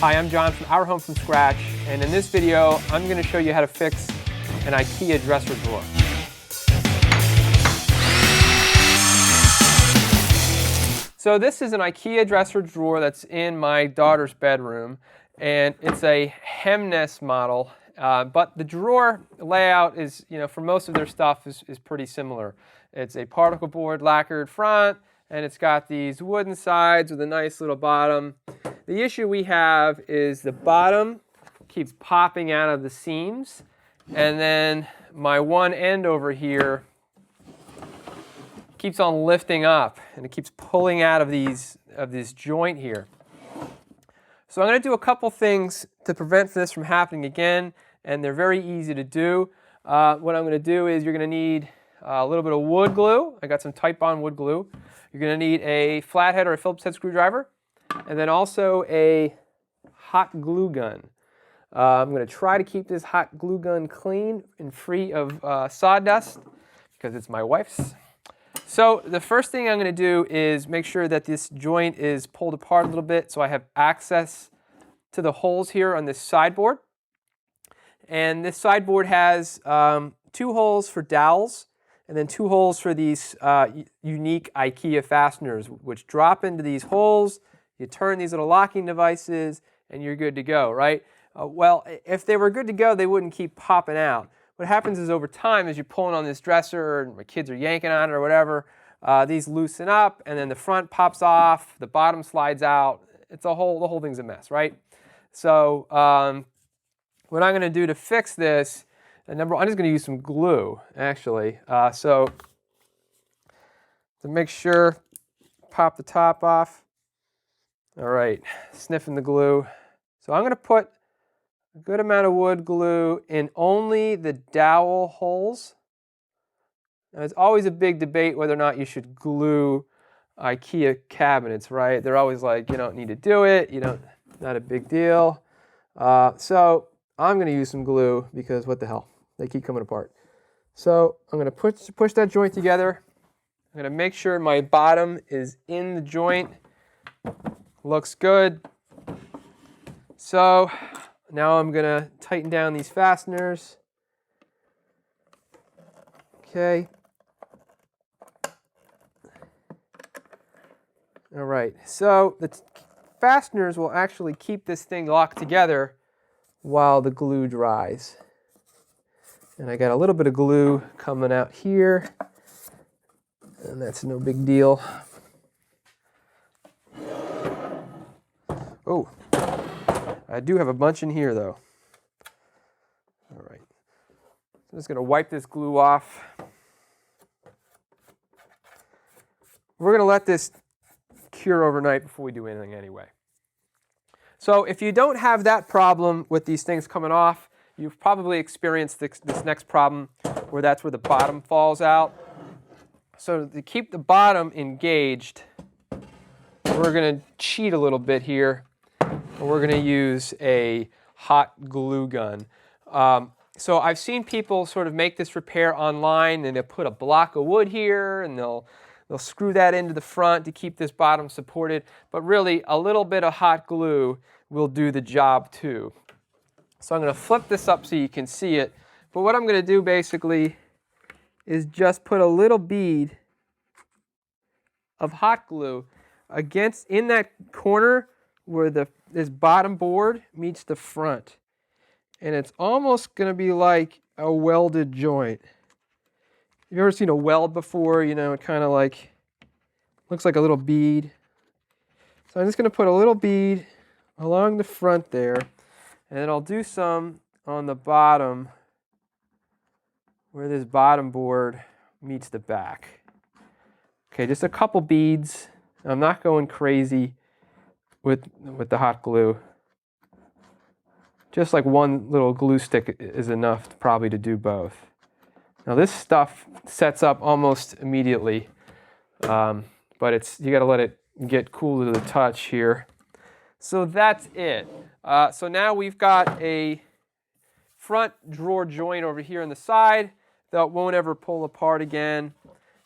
Hi, I'm John from Our Home From Scratch, and in this video, I'm going to show you how to fix an IKEA dresser drawer. So this is an IKEA dresser drawer that's in my daughter's bedroom, and it's a Hemnes model, but the drawer layout is, for most of their stuff is pretty similar. It's a particle board lacquered front, and it's got these wooden sides with a nice little bottom. The issue we have is the bottom keeps popping out of the seams, and then my one end over here keeps on lifting up, and it keeps pulling out of this joint here. So I'm going to do a couple things to prevent this from happening again, and they're very easy to do. What I'm going to do is you're going to need a little bit of wood glue. I got some Titebond wood glue. You're going to need a flathead or a Phillips head screwdriver, and then also a hot glue gun. I'm going to try to keep this hot glue gun clean and free of sawdust because it's my wife's. So the first thing I'm going to do is make sure that this joint is pulled apart a little bit so I have access to the holes here on this sideboard. And this sideboard has 2 holes for dowels and then 2 holes for these unique IKEA fasteners, which drop into these holes. You turn these little locking devices and you're good to go, right? Well, if they were good to go, they wouldn't keep popping out. What happens is over time, as you're pulling on this dresser, and my kids are yanking on it or whatever, these loosen up, and then the front pops off, the bottom slides out. The whole thing's a mess, right? So what I'm going to do to fix this, I'm just going to use some glue, actually. So to make sure, pop the top off. All right, sniffing the glue. So I'm going to put a good amount of wood glue in only the dowel holes. Now, it's always a big debate whether or not you should glue IKEA cabinets, right? They're always like, you don't need to do it, not a big deal. So I'm going to use some glue because what the hell, they keep coming apart. So I'm going to push that joint together. I'm going to make sure my bottom is in the joint. Looks good. So now I'm going to tighten down these fasteners. Okay. All right, so the fasteners will actually keep this thing locked together while the glue dries. And I got a little bit of glue coming out here, and that's no big deal. Oh, I do have a bunch in here though. All right, I'm just going to wipe this glue off. We're going to let this cure overnight before we do anything anyway. So if you don't have that problem with these things coming off, you've probably experienced this next problem where that's where the bottom falls out. So to keep the bottom engaged, we're going to cheat a little bit here. We're going to use a hot glue gun. So I've seen people sort of make this repair online, and they'll put a block of wood here, and they'll screw that into the front to keep this bottom supported. But really, a little bit of hot glue will do the job too. So I'm going to flip this up so you can see it. But what I'm going to do basically is just put a little bead of hot glue in that corner where this bottom board meets the front. And it's almost going to be like a welded joint. You've ever seen a weld before? It kind of like looks like a little bead. So I'm just going to put a little bead along the front there, and then I'll do some on the bottom where this bottom board meets the back. Okay, just a couple beads. I'm not going crazy with the hot glue. Just like one little glue stick is enough probably to do both. Now this stuff sets up almost immediately, but you got to let it get cool to the touch here. So that's it. So now we've got a front drawer joint over here on the side that won't ever pull apart again.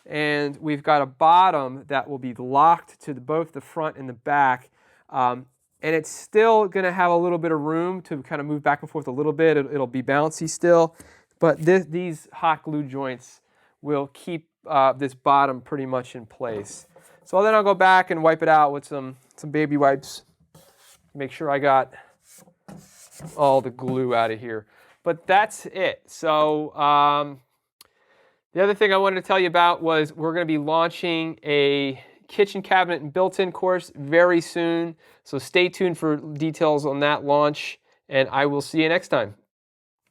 And we've got a bottom that will be locked to both the front and the back. and it's still going to have a little bit of room to kind of move back and forth a little bit. It'll be bouncy still, but these hot glue joints will keep this bottom pretty much in place. So then I'll go back and wipe it out with some baby wipes. Make sure I got all the glue out of here. But that's it. So the other thing I wanted to tell you about was we're going to be launching a kitchen cabinet and built-in course very soon. So stay tuned for details on that launch, and I will see you next time.